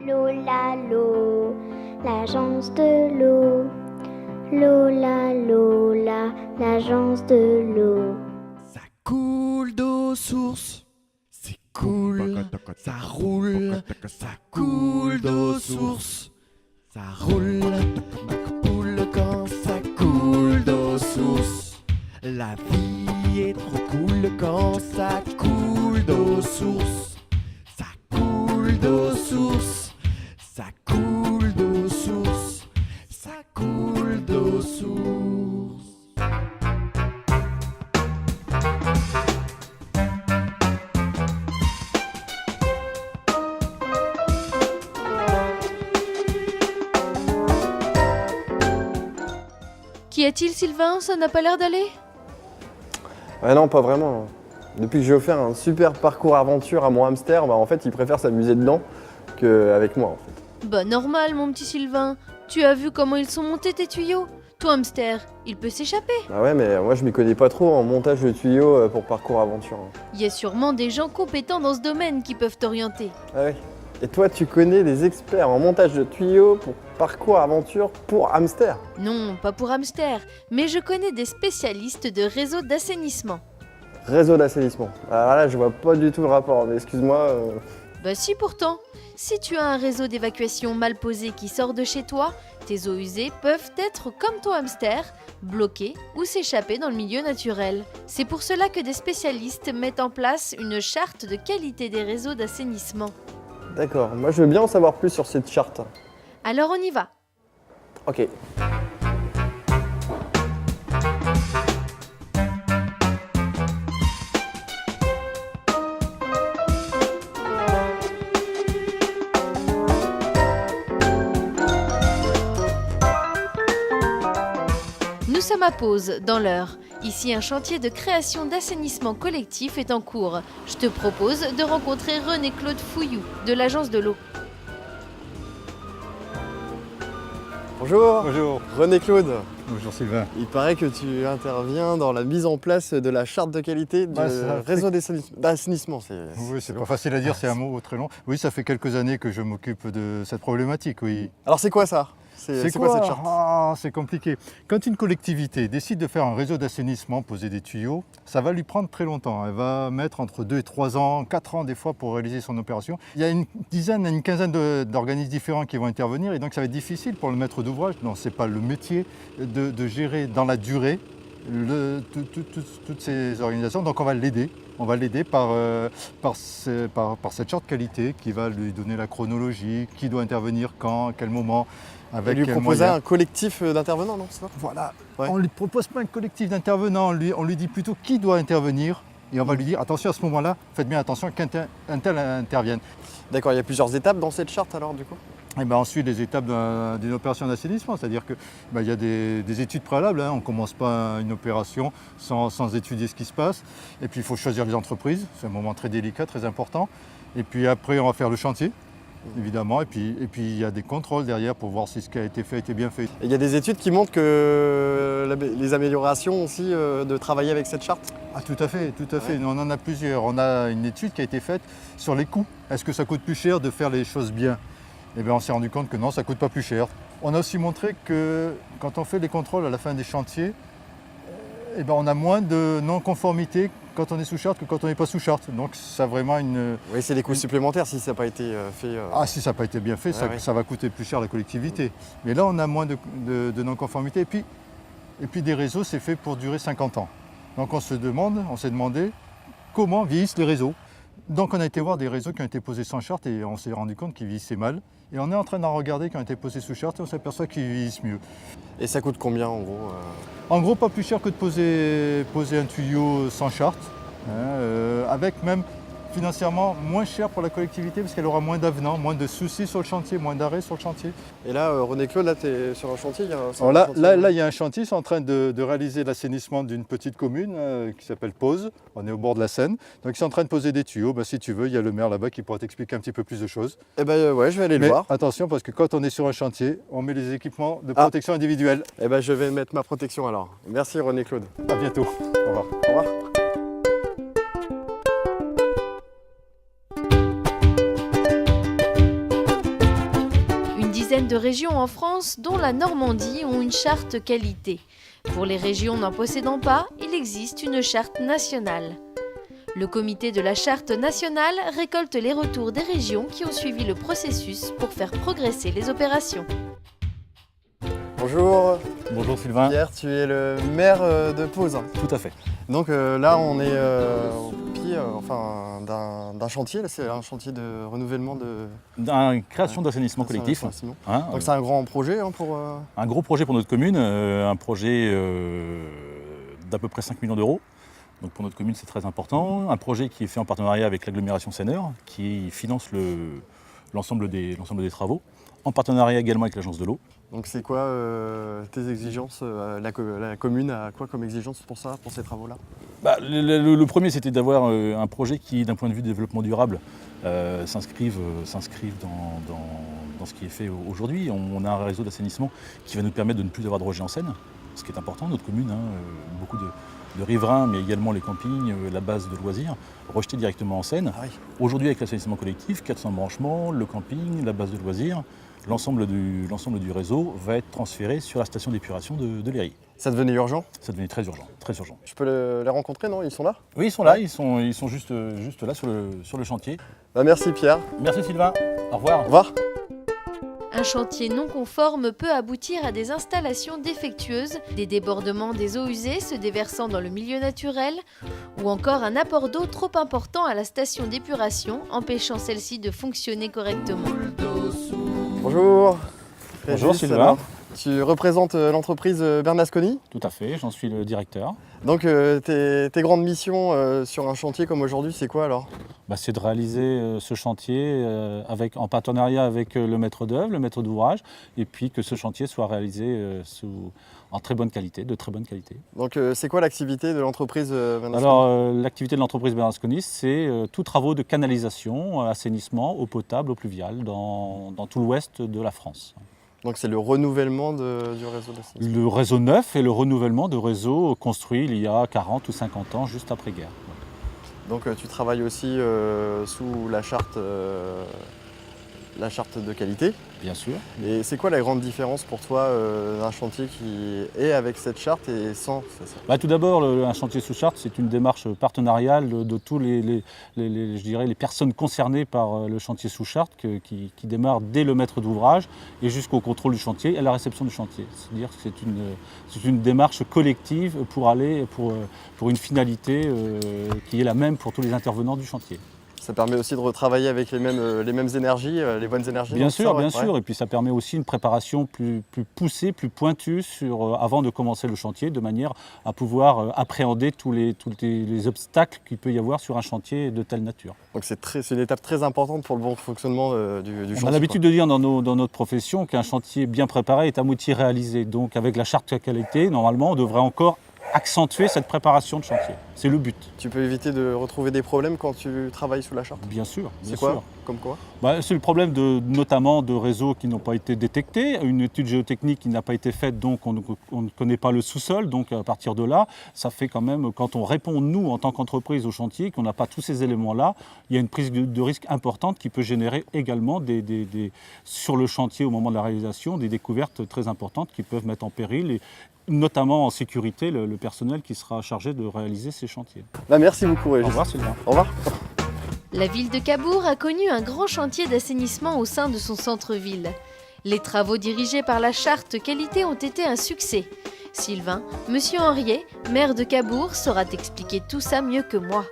Lola l'eau, l'agence de l'eau. Lola Lola, l'agence de l'eau. Ça coule d'eau source, c'est cool. Ça roule, ça coule d'eau source. Ça roule, coule quand ça coule d'eau source. La vie est trop cool quand ça coule d'eau source. Ça coule d'eau source. Ça coule d'eau source. Ça coule d'eau source. Qu'y a-t-il, Sylvain? Ça n'a pas l'air d'aller? Ah non, pas vraiment. Depuis que j'ai offert un super parcours aventure à mon hamster, en fait, il préfère s'amuser dedans qu'avec moi, en fait. Bah normal, mon petit Sylvain. Tu as vu comment ils sont montés tes tuyaux? Ton hamster, il peut s'échapper. Ah ouais, mais moi, je m'y connais pas trop en montage de tuyaux pour parcours aventure. Il y a sûrement des gens compétents dans ce domaine qui peuvent t'orienter. Ah ouais. Et toi, tu connais des experts en montage de tuyaux pour parcours aventure pour hamster? Non, pas pour hamster, mais je connais des spécialistes de réseaux d'assainissement. Réseau d'assainissement. Alors là, je vois pas du tout le rapport, mais excuse-moi. Bah si pourtant. Si tu as un réseau d'évacuation mal posé qui sort de chez toi, tes eaux usées peuvent être comme ton hamster, bloquées ou s'échapper dans le milieu naturel. C'est pour cela que des spécialistes mettent en place une charte de qualité des réseaux d'assainissement. D'accord, moi je veux bien en savoir plus sur cette charte. Alors on y va. Ok. Nous sommes à Pose, dans l'Eure. Ici, un chantier de création d'assainissement collectif est en cours. Je te propose de rencontrer René-Claude Fouillou, de l'Agence de l'eau. Bonjour. Bonjour. René-Claude. Bonjour Sylvain. Il paraît que tu interviens dans la mise en place de la charte de qualité du réseau d'assainissement. Oui, c'est pas facile à dire, c'est un mot très long. Oui, ça fait quelques années que je m'occupe de cette problématique, oui. Alors c'est quoi ça? C'est quoi cette charte? C'est compliqué. Quand une collectivité décide de faire un réseau d'assainissement, poser des tuyaux, ça va lui prendre très longtemps. Elle va mettre entre 2 et 3 ans, 4 ans des fois pour réaliser son opération. Il y a une dizaine, une quinzaine d'organismes différents qui vont intervenir et donc ça va être difficile pour le maître d'ouvrage. Non, c'est pas le métier de gérer dans la durée toutes ces organisations. Donc on va l'aider. On va l'aider par cette charte qualité qui va lui donner la chronologie, qui doit intervenir quand, à quel moment. Avec lui proposer un collectif d'intervenants, non? Voilà, ouais. On ne lui propose pas un collectif d'intervenants, on lui dit plutôt qui doit intervenir et on va lui dire attention à ce moment-là, faites bien attention qu'un tel intervienne. D'accord, il y a plusieurs étapes dans cette charte alors du coup? Et ben ensuite les étapes d'une opération d'assainissement, c'est-à-dire qu'il y a des études préalables, hein. On ne commence pas une opération sans étudier ce qui se passe. Et puis il faut choisir les entreprises, c'est un moment très délicat, très important. Et puis après on va faire le chantier. Évidemment, et puis il y a des contrôles derrière pour voir si ce qui a été fait a été bien fait. Et il y a des études qui montrent que les améliorations aussi de travailler avec cette charte? Ah tout à fait, tout à fait. Ouais. On en a plusieurs. On a une étude qui a été faite sur les coûts. Est-ce que ça coûte plus cher de faire les choses bien? Eh bien on s'est rendu compte que non, ça ne coûte pas plus cher. On a aussi montré que quand on fait les contrôles à la fin des chantiers, eh bien on a moins de non-conformité quand on est sous charte que quand on n'est pas sous charte. Donc ça a vraiment une... Oui, c'est des coûts supplémentaires si ça n'a pas été fait. Ah si ça n'a pas été bien fait, ça va coûter plus cher à la collectivité. Mais là on a moins de non-conformité. Et puis des réseaux, c'est fait pour durer 50 ans. Donc on s'est demandé comment vieillissent les réseaux. Donc on a été voir des réseaux qui ont été posés sans charte et on s'est rendu compte qu'ils vieillissaient mal. Et on est en train d'en regarder qui ont été posés sous charte et on s'aperçoit qu'ils vieillissent mieux. Et ça coûte combien en gros En gros, pas plus cher que de poser un tuyau sans charte, hein, avec même financièrement moins cher pour la collectivité parce qu'elle aura moins d'avenants, moins de soucis sur le chantier, moins d'arrêts sur le chantier. Et là, René-Claude, là tu es sur un chantier, Là, il y a un chantier, ils sont en train de réaliser l'assainissement d'une petite commune qui s'appelle Pose. On est au bord de la Seine. Donc ils sont en train de poser des tuyaux. Si tu veux, il y a le maire là-bas qui pourra t'expliquer un petit peu plus de choses. Eh ben ouais, je vais aller le voir. Attention, parce que quand on est sur un chantier, on met les équipements de protection individuelle. Eh ben je vais mettre ma protection alors. Merci René-Claude. À bientôt. Au revoir. Au revoir. dizaine de régions en France, dont la Normandie, ont une charte qualité. Pour les régions n'en possédant pas, il existe une charte nationale. Le comité de la charte nationale récolte les retours des régions qui ont suivi le processus pour faire progresser les opérations. Bonjour, Bonjour Sylvain. Pierre, tu es le maire de Pose. Tout à fait. Donc là, on est au pied d'un chantier. Là, c'est un chantier de renouvellement de Création d'assainissement collectif. d'assainissement. Hein, Donc c'est un grand projet pour... un gros projet pour notre commune, un projet d'à peu près 5 millions d'euros. Donc pour notre commune, c'est très important. Un projet qui est fait en partenariat avec l'agglomération Seine-Nord, qui finance l'ensemble des travaux, en partenariat également avec l'agence de l'eau. Donc c'est quoi tes exigences la commune a quoi comme exigence pour ça, pour ces travaux-là? Le premier, c'était d'avoir un projet qui, d'un point de vue développement durable, s'inscrive dans ce qui est fait aujourd'hui. On a un réseau d'assainissement qui va nous permettre de ne plus avoir de rejet en Seine, ce qui est important. Notre commune, beaucoup de riverains, mais également les campings, la base de loisirs, rejetés directement en Seine. Ah oui. Aujourd'hui, avec l'assainissement collectif, 400 branchements, le camping, la base de loisirs, l'ensemble du réseau va être transféré sur la station d'épuration de Léry. Ça devenait urgent? Ça devenait très urgent, très urgent. Je peux les rencontrer, non? Ils sont là? Oui, ils sont là, ils sont juste là sur le chantier. Merci Pierre. Merci Sylvain, au revoir. Au revoir. Un chantier non conforme peut aboutir à des installations défectueuses, des débordements des eaux usées se déversant dans le milieu naturel, ou encore un apport d'eau trop important à la station d'épuration, empêchant celle-ci de fonctionner correctement. Bonjour. Bonjour Régis, Sylvain. alors, tu représentes l'entreprise Bernasconi. Tout à fait, j'en suis le directeur. Donc tes grandes missions sur un chantier comme aujourd'hui, c'est quoi alors? C'est de réaliser ce chantier en partenariat avec le maître d'œuvre, le maître d'ouvrage, et puis que ce chantier soit réalisé en très bonne qualité, de très bonne qualité. Donc c'est quoi l'activité de l'entreprise Bernasconi? Alors l'activité de l'entreprise Bernasconi, c'est tous travaux de canalisation, assainissement, eau potable, eau pluviale dans tout l'ouest de la France. Donc c'est le renouvellement du réseau d'assainissement. Le réseau neuf et le renouvellement de réseaux construits il y a 40 ou 50 ans, juste après-guerre. Donc tu travailles aussi sous la charte de qualité. Bien sûr. Et c'est quoi la grande différence pour toi d'un chantier qui est avec cette charte et sans? Tout d'abord, un chantier sous charte, c'est une démarche partenariale de tous je dirais, les personnes concernées par le chantier sous charte qui démarre dès le maître d'ouvrage et jusqu'au contrôle du chantier et la réception du chantier. C'est-à-dire que c'est une démarche collective pour aller pour une finalité qui est la même pour tous les intervenants du chantier. Ça permet aussi de retravailler avec les mêmes énergies, les bonnes énergies. Bien sûr. Ouais. Et puis ça permet aussi une préparation plus poussée, plus pointue avant de commencer le chantier, de manière à pouvoir appréhender tous les obstacles qu'il peut y avoir sur un chantier de telle nature. Donc c'est une étape très importante pour le bon fonctionnement du chantier. On a l'habitude de dire dans notre profession qu'un chantier bien préparé est un outil réalisé. Donc avec la charte de qualité, normalement, on devrait encore accentuer cette préparation de chantier. C'est le but. Tu peux éviter de retrouver des problèmes quand tu travailles sous la charte? Bien sûr. C'est quoi? Comme quoi? C'est le problème notamment de réseaux qui n'ont pas été détectés, une étude géotechnique qui n'a pas été faite, donc on ne connaît pas le sous-sol. Donc à partir de là, ça fait quand même, quand on répond nous en tant qu'entreprise au chantier, qu'on n'a pas tous ces éléments-là, il y a une prise de risque importante qui peut générer également sur le chantier au moment de la réalisation des découvertes très importantes qui peuvent mettre en péril et notamment en sécurité le personnel qui sera chargé de réaliser ces chantiers. Merci beaucoup Régis. Au revoir Sylvain. Au revoir. La ville de Cabourg a connu un grand chantier d'assainissement au sein de son centre-ville. Les travaux dirigés par la charte qualité ont été un succès. Sylvain, monsieur Henriet, maire de Cabourg, saura t'expliquer tout ça mieux que moi.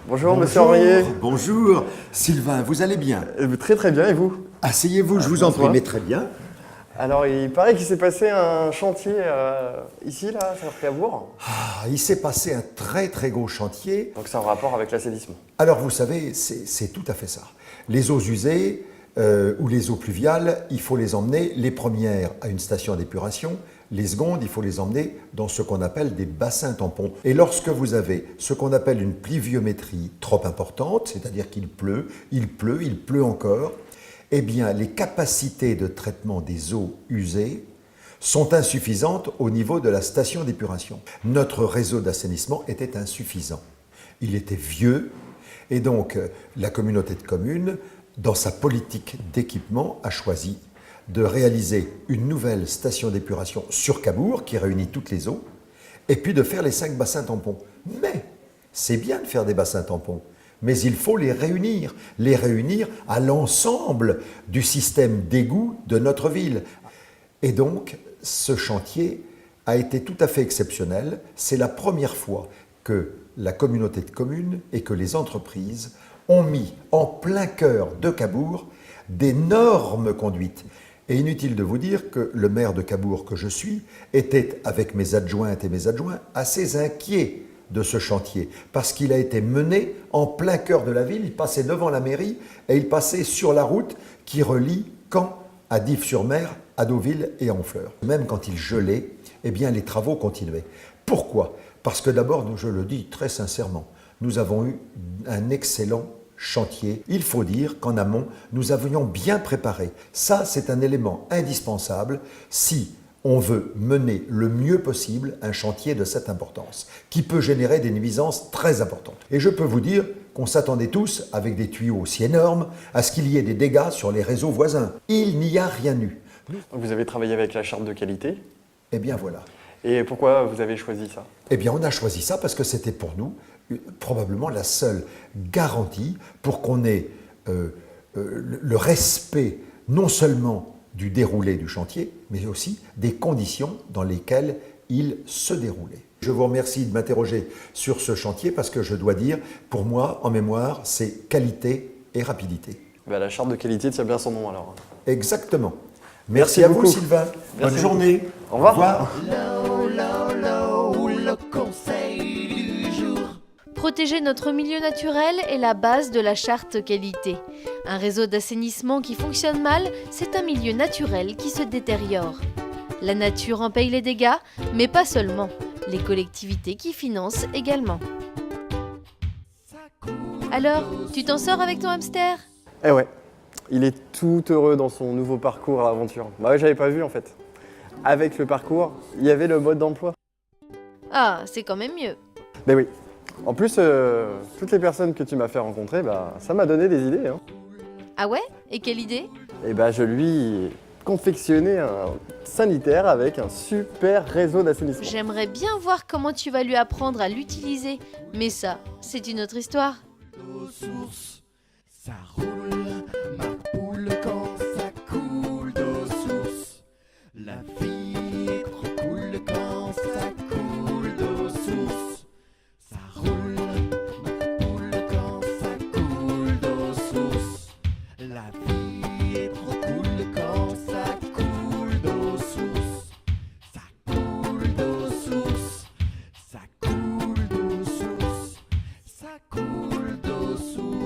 Bonjour monsieur Henriet. Bonjour. Sylvain, vous allez bien? Très très bien, et vous? Asseyez-vous, je vous en prie, mais très bien. Alors il paraît qu'il s'est passé un chantier ici, là, à Cabourg. Il s'est passé un très très gros chantier. Donc c'est en rapport avec l'assainissement. Alors vous savez, c'est tout à fait ça. Les eaux usées ou les eaux pluviales, il faut les emmener, les premières à une station d'épuration, les secondes, il faut les emmener dans ce qu'on appelle des bassins tampons. Et lorsque vous avez ce qu'on appelle une pluviométrie trop importante, c'est-à-dire qu'il pleut encore, eh bien les capacités de traitement des eaux usées sont insuffisantes au niveau de la station d'épuration. Notre réseau d'assainissement était insuffisant. Il était vieux et donc la communauté de communes, dans sa politique d'équipement, a choisi de réaliser une nouvelle station d'épuration sur Cabourg qui réunit toutes les eaux, et puis de faire les 5 bassins tampons. Mais c'est bien de faire des bassins tampons, mais il faut les réunir à l'ensemble du système d'égout de notre ville. Et donc, ce chantier a été tout à fait exceptionnel. C'est la première fois que la communauté de communes et que les entreprises ont mis en plein cœur de Cabourg d'énormes conduites. Et inutile de vous dire que le maire de Cabourg que je suis était, avec mes adjointes et mes adjoints, assez inquiet de ce chantier, parce qu'il a été mené en plein cœur de la ville. Il passait devant la mairie et il passait sur la route qui relie Caen à Dives-sur-Mer, à Deauville et Honfleur. Même quand il gelait, eh bien les travaux continuaient. Pourquoi ? Parce que d'abord, je le dis très sincèrement, nous avons eu un excellent chantier. Il faut dire qu'en amont, nous avions bien préparé. Ça, c'est un élément indispensable si on veut mener le mieux possible un chantier de cette importance, qui peut générer des nuisances très importantes. Et je peux vous dire qu'on s'attendait tous, avec des tuyaux aussi énormes, à ce qu'il y ait des dégâts sur les réseaux voisins. Il n'y a rien eu. Donc vous avez travaillé avec la charte de qualité. Eh bien voilà. Et pourquoi vous avez choisi ça? Eh bien on a choisi ça parce que c'était pour nous probablement la seule garantie pour qu'on ait le respect non seulement du déroulé du chantier, mais aussi des conditions dans lesquelles il se déroulait. Je vous remercie de m'interroger sur ce chantier parce que je dois dire, pour moi, en mémoire, c'est qualité et rapidité. Bah, la charte de qualité tient bien son nom alors. Exactement. Merci Merci à beaucoup. vous, Sylvain. Merci Bonne journée. Au revoir. Le conseil du jour. Protéger notre milieu naturel est la base de la charte qualité. Un réseau d'assainissement qui fonctionne mal, c'est un milieu naturel qui se détériore. La nature en paye les dégâts, mais pas seulement. Les collectivités qui financent également. Alors, tu t'en sors avec ton hamster ? Eh ouais, il est tout heureux dans son nouveau parcours à l'aventure. Bah ouais, j'avais pas vu en fait. Avec le parcours, il y avait le mode d'emploi. Ah, c'est quand même mieux. Mais oui. En plus, toutes les personnes que tu m'as fait rencontrer, bah, ça m'a donné des idées. Hein. Ah ouais ? Et quelle idée ? Et bah, je lui ai confectionné un sanitaire avec un super réseau d'assainissement. J'aimerais bien voir comment tu vas lui apprendre à l'utiliser. Mais ça, c'est une autre histoire. Aux sources, ça roule, ma poule quand ça coule d'eau source. La vie est trop cool quand ça coule d'eau source. Ça roule, ma poule quand ça coule d'eau source. La vie est trop cool quand ça coule d'eau source. Ça coule d'eau source. Ça coule d'eau source. Ça coule d'eau source.